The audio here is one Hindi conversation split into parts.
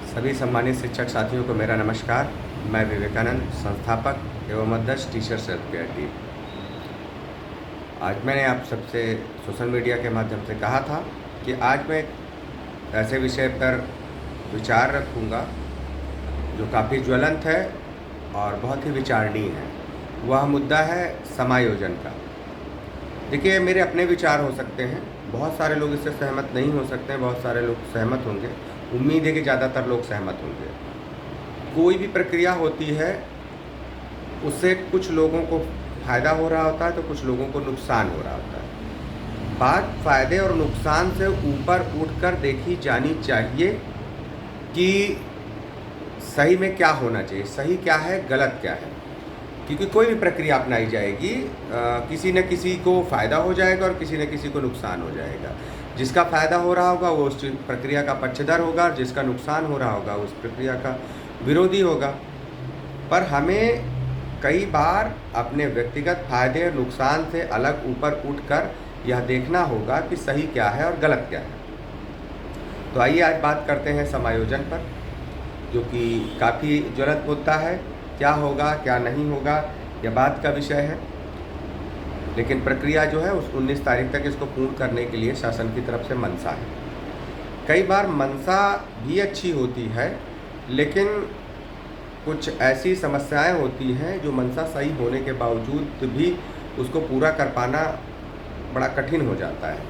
सभी सम्मानित शिक्षक साथियों को मेरा नमस्कार। मैं विवेकानंद, संस्थापक एवं अध्यक्ष टीचर सेल्फ केयर टीम। आज मैंने आप सबसे सोशल मीडिया के माध्यम से कहा था कि आज मैं ऐसे विषय पर विचार रखूंगा जो काफ़ी ज्वलंत है और बहुत ही विचारणीय है। वह मुद्दा है समायोजन का। देखिए, मेरे अपने विचार हो सकते हैं, बहुत सारे लोग इससे सहमत नहीं हो सकते हैं, बहुत सारे लोग सहमत होंगे। उम्मीद है कि ज़्यादातर लोग सहमत होंगे। कोई भी प्रक्रिया होती है उससे कुछ लोगों को फ़ायदा हो रहा होता है तो कुछ लोगों को नुकसान हो रहा होता है। बात फ़ायदे और नुकसान से ऊपर उठकर देखी जानी चाहिए कि सही में क्या होना चाहिए, सही क्या है, गलत क्या है। क्योंकि कोई भी प्रक्रिया अपनाई जाएगी, किसी न किसी को फ़ायदा हो जाएगा और किसी न किसी को नुकसान हो जाएगा। जिसका फ़ायदा हो रहा होगा वो उस प्रक्रिया का पक्षधर होगा और जिसका नुकसान हो रहा होगा उस प्रक्रिया का विरोधी होगा। पर हमें कई बार अपने व्यक्तिगत फ़ायदे और नुकसान से अलग ऊपर उठकर यह देखना होगा कि सही क्या है और गलत क्या है। तो आइए आज बात करते हैं समायोजन पर, जो कि काफ़ी ज्वलंत मुद्दा है। क्या होगा क्या नहीं होगा यह बात का विषय है, लेकिन प्रक्रिया जो है उस 19 तारीख तक इसको पूर्ण करने के लिए शासन की तरफ से मनसा है। कई बार मनसा भी अच्छी होती है, लेकिन कुछ ऐसी समस्याएं होती हैं जो मनसा सही होने के बावजूद भी उसको पूरा कर पाना बड़ा कठिन हो जाता है।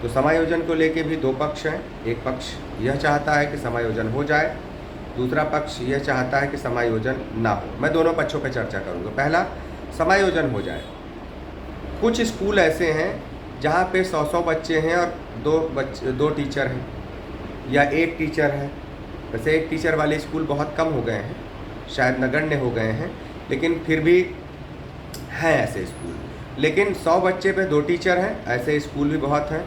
तो समायोजन को लेके भी दो पक्ष हैं। एक पक्ष यह चाहता है कि समायोजन हो जाए, दूसरा पक्ष यह चाहता है कि समायोजन ना हो। मैं दोनों पक्षों पर चर्चा करूँगा। पहला, समायोजन हो जाए। कुछ स्कूल ऐसे हैं जहाँ पे 100 बच्चे हैं और दो टीचर हैं या एक टीचर है। वैसे एक टीचर वाले स्कूल बहुत कम हो गए हैं, शायद नगण्य हो गए हैं, लेकिन फिर भी हैं ऐसे स्कूल। लेकिन 100 बच्चे पे 2 टीचर हैं, ऐसे स्कूल भी बहुत हैं।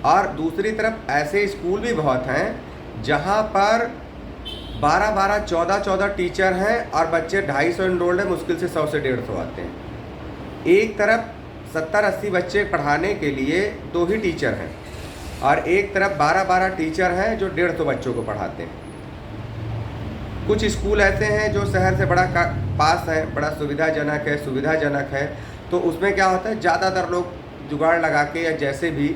और दूसरी तरफ ऐसे स्कूल भी बहुत हैं जहाँ पर 12-12, 14-14 टीचर हैं और बच्चे 250 एनरोल्ड हैं, मुश्किल से 100 से 150 आते हैं। एक तरफ 70-80 बच्चे पढ़ाने के लिए 2 ही टीचर हैं और एक तरफ 12-12 टीचर हैं जो 150 बच्चों को पढ़ाते हैं। कुछ स्कूल ऐसे हैं जो शहर से बड़ा पास है, बड़ा सुविधाजनक है, तो उसमें क्या होता है, ज़्यादातर लोग जुगाड़ लगा के या जैसे भी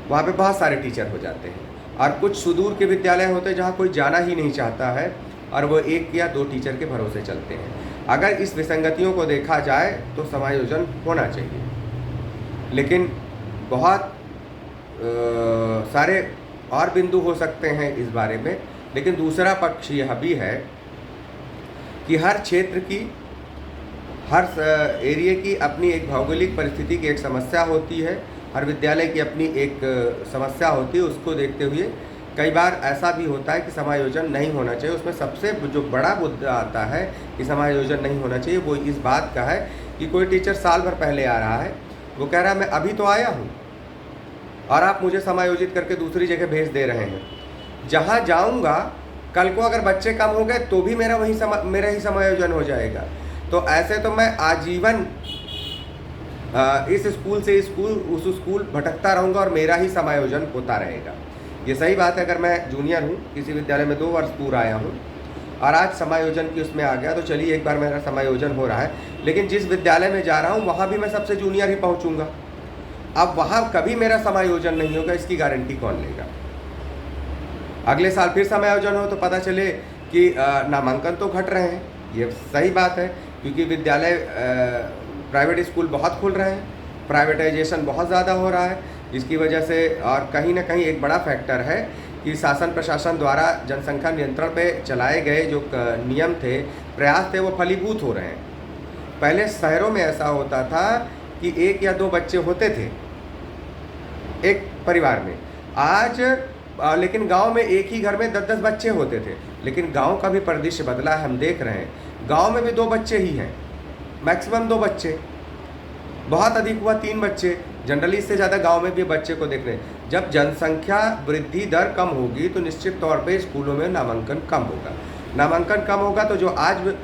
वहाँ पे बहुत सारे टीचर हो जाते हैं। और कुछ सुदूर के विद्यालय होते हैं जहाँ कोई जाना ही नहीं चाहता है और वो 1 या 2 टीचर के भरोसे चलते हैं। अगर इस विसंगतियों को देखा जाए तो समायोजन होना चाहिए, लेकिन बहुत सारे और बिंदु हो सकते हैं इस बारे में। लेकिन दूसरा पक्ष यह भी है कि हर क्षेत्र की, हर एरिया की अपनी एक भौगोलिक परिस्थिति की एक समस्या होती है, हर विद्यालय की अपनी एक समस्या होती है। उसको देखते हुए कई बार ऐसा भी होता है कि समायोजन नहीं होना चाहिए। उसमें सबसे जो बड़ा मुद्दा आता है कि समायोजन नहीं होना चाहिए, वो इस बात का है कि कोई टीचर साल भर पहले आ रहा है, वो कह रहा है मैं अभी तो आया हूँ और आप मुझे समायोजित करके दूसरी जगह भेज दे रहे हैं। जहाँ जाऊँगा कल को अगर बच्चे कम हो गए तो भी मेरा ही समायोजन हो जाएगा। तो ऐसे तो मैं आजीवन इस स्कूल से स्कूल, उस स्कूल भटकता रहूँगा और मेरा ही समायोजन होता रहेगा। ये सही बात है। अगर मैं जूनियर हूँ, किसी विद्यालय में 2 वर्ष पूरा आया हूँ और आज समायोजन की उसमें आ गया, तो चलिए एक बार मेरा समायोजन हो रहा है, लेकिन जिस विद्यालय में जा रहा हूँ वहाँ भी मैं सबसे जूनियर ही पहुँचूँगा। अब वहाँ कभी मेरा समायोजन नहीं होगा, इसकी गारंटी कौन लेगा? अगले साल फिर समायोजन हो तो पता चले कि नामांकन तो घट रहे हैं। ये सही बात है, क्योंकि विद्यालय प्राइवेट स्कूल बहुत खुल रहे हैं, प्राइवेटाइजेशन बहुत ज़्यादा हो रहा है, जिसकी वजह से, और कहीं ना कहीं एक बड़ा फैक्टर है कि शासन प्रशासन द्वारा जनसंख्या नियंत्रण पे चलाए गए जो नियम थे, प्रयास थे, वो फलीभूत हो रहे हैं। पहले शहरों में ऐसा होता था कि 1 या 2 बच्चे होते थे एक परिवार में। आज लेकिन गांव में एक ही घर में 10-10 बच्चे होते थे। लेकिन गांव का भी परिदृश्य बदला है, हम देख रहे हैं। गांव में भी 2 बच्चे ही हैं, मैक्सिमम 2 बच्चे, बहुत अधिक हुआ 3 बच्चे। जनरली इससे ज़्यादा गांव में भी बच्चे को देख रहे हैं। जब जनसंख्या वृद्धि दर कम होगी तो निश्चित तौर पे स्कूलों में नामांकन कम होगा। नामांकन कम होगा तो जो आज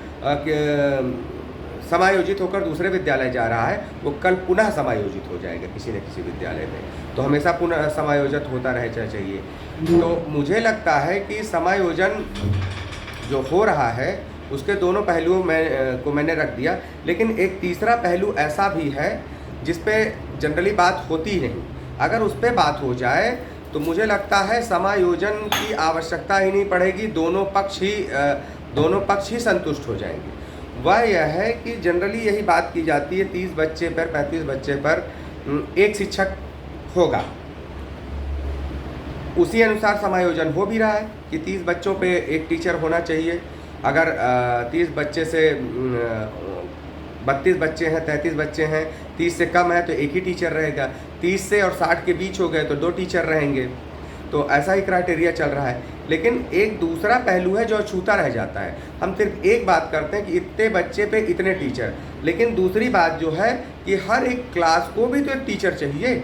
समायोजित होकर दूसरे विद्यालय जा रहा है वो कल पुनः समायोजित हो जाएगा किसी न किसी विद्यालय में। तो हमेशा पुनः समायोजित होता रहना चाहिए। तो मुझे लगता है कि समायोजन जो हो रहा है उसके दोनों पहलुओं को मैंने रख दिया, लेकिन एक तीसरा पहलू ऐसा भी है जिस पे जनरली बात होती नहीं। अगर उस पर बात हो जाए तो मुझे लगता है समायोजन की आवश्यकता ही नहीं पड़ेगी, दोनों पक्ष ही संतुष्ट हो जाएंगे। वह यह है कि जनरली यही बात की जाती है 30 बच्चे पर 35 बच्चे पर एक शिक्षक होगा, उसी अनुसार समायोजन हो भी रहा है कि 30 बच्चों पे एक टीचर होना चाहिए। अगर 30 बच्चे से 32 बच्चे हैं, 33 बच्चे हैं, 30 से कम है तो एक ही टीचर रहेगा, 30 से और 60 के बीच हो गए तो 2 टीचर रहेंगे। तो ऐसा ही क्राइटेरिया चल रहा है। लेकिन एक दूसरा पहलू है जो अछूता रह जाता है। हम सिर्फ एक बात करते हैं कि इतने बच्चे पे इतने टीचर, लेकिन दूसरी बात जो है कि हर एक क्लास को भी तो एक टीचर चाहिए।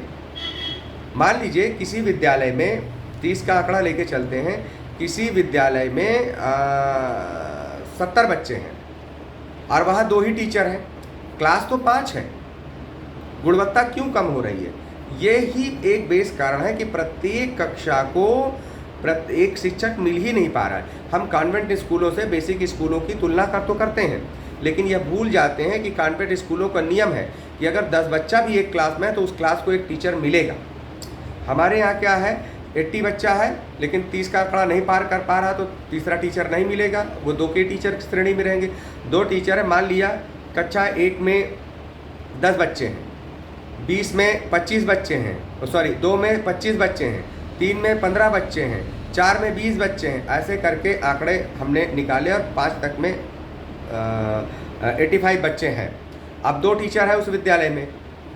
मान लीजिए किसी विद्यालय में 30 का आंकड़ा लेके चलते हैं, किसी विद्यालय में 70 बच्चे हैं और वहाँ 2 ही टीचर हैं, क्लास तो 5 है, गुणवत्ता क्यों कम हो रही है? ये ही एक बेस कारण है कि प्रत्येक कक्षा को एक शिक्षक मिल ही नहीं पा रहा है। हम कॉन्वेंट स्कूलों से बेसिक स्कूलों की तुलना तो करते हैं, लेकिन यह भूल जाते हैं कि कॉन्वेंट स्कूलों का नियम है कि अगर 10 बच्चा भी एक क्लास में है तो उस क्लास को एक टीचर मिलेगा। हमारे यहाँ क्या है, 80 बच्चा है लेकिन 30 का आंकड़ा नहीं पार कर पा रहा तो तीसरा टीचर नहीं मिलेगा, वो 2 के टीचर की श्रेणी में रहेंगे। 2 टीचर है, मान लिया कक्षा 1 में 10 बच्चे हैं, 20 में 25 बच्चे हैं, 2 में 25 बच्चे हैं, 3 में 15 बच्चे हैं, 4 में 20 बच्चे हैं, ऐसे करके आंकड़े हमने निकाले और 5 तक में 85 बच्चे हैं। अब 2 टीचर है उस विद्यालय में,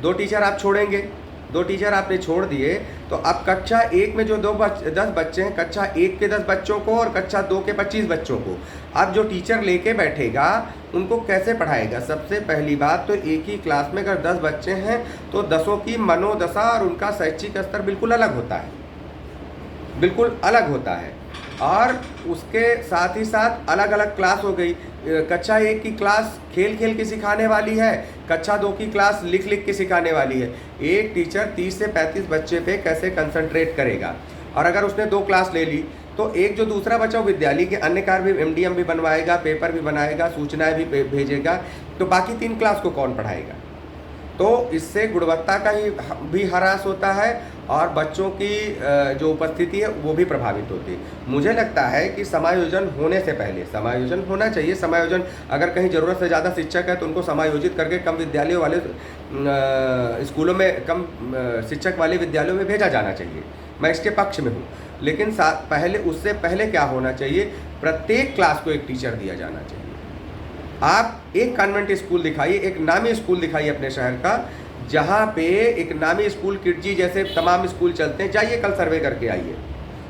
2 टीचर आप छोड़ेंगे, 2 टीचर आपने छोड़ दिए तो अब कक्षा 1 में जो 10 बच्चे हैं, कक्षा 1 के 10 बच्चों को और कक्षा 2 के 25 बच्चों को अब जो टीचर लेके बैठेगा उनको कैसे पढ़ाएगा? सबसे पहली बात तो एक ही क्लास में अगर 10 बच्चे हैं तो 10 की मनोदशा और उनका शैक्षिक स्तर बिल्कुल अलग होता है, बिल्कुल अलग होता है। और उसके साथ ही साथ अलग अलग क्लास हो गई। कक्षा 1 की क्लास खेल खेल के सिखाने वाली है, कक्षा 2 की क्लास लिख लिख के सिखाने वाली है। एक टीचर 30 से 35 बच्चे पे कैसे कंसंट्रेट करेगा? और अगर उसने 2 क्लास ले ली तो एक जो दूसरा बच्चा विद्यालय के अन्य कार्य भी, MDM भी बनवाएगा, पेपर भी बनाएगा, सूचनाएं भी भेजेगा, तो बाकी 3 क्लास को कौन पढ़ाएगा? तो इससे गुणवत्ता का ही भी ह्रास होता है और बच्चों की जो उपस्थिति है वो भी प्रभावित होती है। मुझे लगता है कि समायोजन होने से पहले समायोजन होना चाहिए। समायोजन अगर कहीं ज़रूरत से ज़्यादा शिक्षक है तो उनको समायोजित करके कम विद्यालयों वाले स्कूलों में, कम शिक्षक वाले विद्यालयों में भेजा जाना चाहिए, मैं इसके पक्ष में हूँ। लेकिन उससे पहले क्या होना चाहिए? प्रत्येक क्लास को एक टीचर दिया जाना चाहिए। आप एक कॉन्वेंट स्कूल दिखाइए, एक नामी स्कूल दिखाइए अपने शहर का, जहाँ पे एक नामी स्कूल किडजी जैसे तमाम स्कूल चलते हैं, जाइए कल सर्वे करके आइए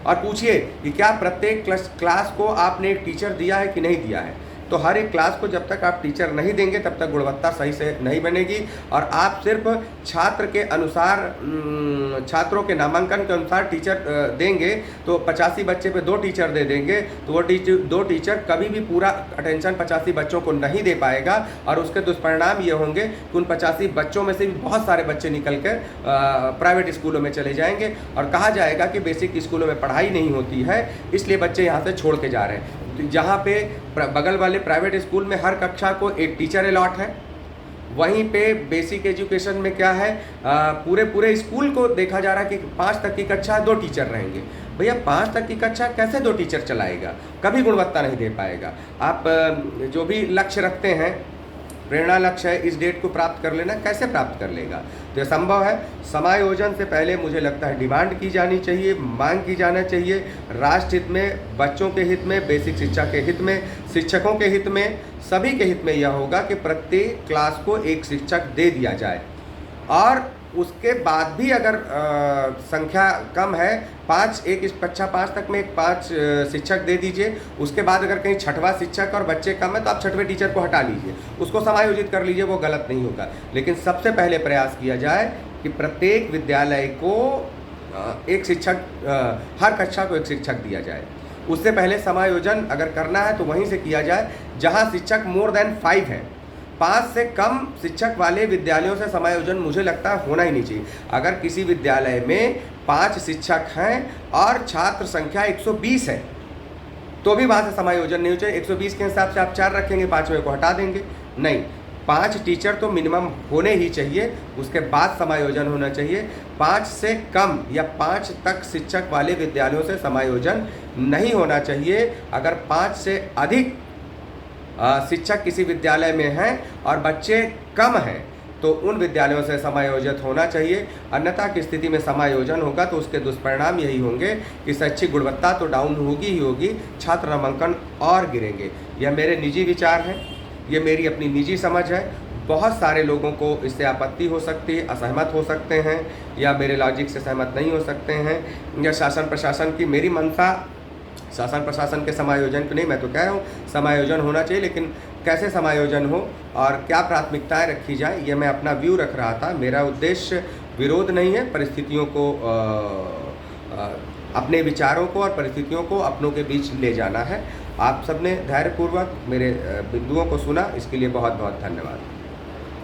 और पूछिए कि क्या प्रत्येक क्लास को आपने एक टीचर दिया है कि नहीं दिया है। तो हर एक क्लास को जब तक आप टीचर नहीं देंगे तब तक गुणवत्ता सही से नहीं बनेगी। और आप सिर्फ छात्र के अनुसार, छात्रों के नामांकन के अनुसार टीचर देंगे तो 85 बच्चे पे 2 टीचर दे देंगे तो वो 2 टीचर कभी भी पूरा अटेंशन 85 बच्चों को नहीं दे पाएगा। और उसके दुष्परिणाम ये होंगे कि उन 85 बच्चों में से भी बहुत सारे बच्चे निकल कर प्राइवेट स्कूलों में चले जाएंगे और कहा जाएगा कि बेसिक स्कूलों में पढ़ाई नहीं होती है इसलिए बच्चे यहाँ से छोड़ के जा रहे हैं। जहाँ पे बगल वाले प्राइवेट स्कूल में हर कक्षा को एक टीचर अलॉट है, वहीं पे बेसिक एजुकेशन में क्या है, पूरे स्कूल को देखा जा रहा है कि 5 तक की कक्षा 2 टीचर रहेंगे। भैया 5 तक की कक्षा कैसे 2 टीचर चलाएगा? कभी गुणवत्ता नहीं दे पाएगा। आप जो भी लक्ष्य रखते हैं, प्रेरणा लक्ष्य है इस डेट को प्राप्त कर लेना, कैसे प्राप्त कर लेगा? तो यह संभव है। समायोजन से पहले मुझे लगता है डिमांड की जानी चाहिए, मांग की जाना चाहिए, राष्ट्र हित में, बच्चों के हित में, बेसिक शिक्षा के हित में, शिक्षकों के हित में, सभी के हित में यह होगा कि प्रत्येक क्लास को एक शिक्षक दे दिया जाए। और उसके बाद भी अगर संख्या कम है, कक्षा 5 तक में 5 शिक्षक दे दीजिए। उसके बाद अगर कहीं 6वां शिक्षक और बच्चे कम है तो आप 6वें टीचर को हटा लीजिए, उसको समायोजित कर लीजिए, वो गलत नहीं होगा। लेकिन सबसे पहले प्रयास किया जाए कि प्रत्येक विद्यालय को एक शिक्षक, हर कक्षा को एक शिक्षक दिया जाए। उससे पहले समायोजन अगर करना है तो वहीं से किया जाए जहाँ शिक्षक मोर देन 5 है। 5 से कम शिक्षक वाले विद्यालयों से समायोजन मुझे लगता है होना ही नहीं चाहिए। अगर किसी विद्यालय में 5 शिक्षक हैं और छात्र संख्या 120 है तो भी वहाँ से समायोजन नहीं हो चाहिए। 120 के हिसाब से आप 4 रखेंगे, 5वें को हटा देंगे, नहीं, 5 टीचर तो मिनिमम होने ही चाहिए, उसके बाद समायोजन होना चाहिए। 5 से कम या 5 तक शिक्षक वाले विद्यालयों से समायोजन नहीं होना चाहिए। अगर 5 से अधिक शिक्षक किसी विद्यालय में हैं और बच्चे कम हैं तो उन विद्यालयों से समायोजित होना चाहिए। अन्यथा की स्थिति में समायोजन होगा तो उसके दुष्परिणाम यही होंगे कि शैक्षिक गुणवत्ता तो डाउन होगी ही होगी, छात्र नामांकन और गिरेंगे। यह मेरे निजी विचार हैं, ये मेरी अपनी निजी समझ है। बहुत सारे लोगों को इससे आपत्ति हो सकती है, असहमत हो सकते हैं या मेरे लॉजिक से सहमत नहीं हो सकते हैं। या शासन प्रशासन की मेरी मंशा शासन प्रशासन के समायोजन की नहीं, मैं तो कह रहा हूँ समायोजन होना चाहिए, लेकिन कैसे समायोजन हो और क्या प्राथमिकताएं रखी जाए ये मैं अपना व्यू रख रहा था। मेरा उद्देश्य विरोध नहीं है, परिस्थितियों को अपने विचारों को और परिस्थितियों को अपनों के बीच ले जाना है। आप सबने धैर्यपूर्वक मेरे बिंदुओं को सुना, इसके लिए बहुत बहुत धन्यवाद।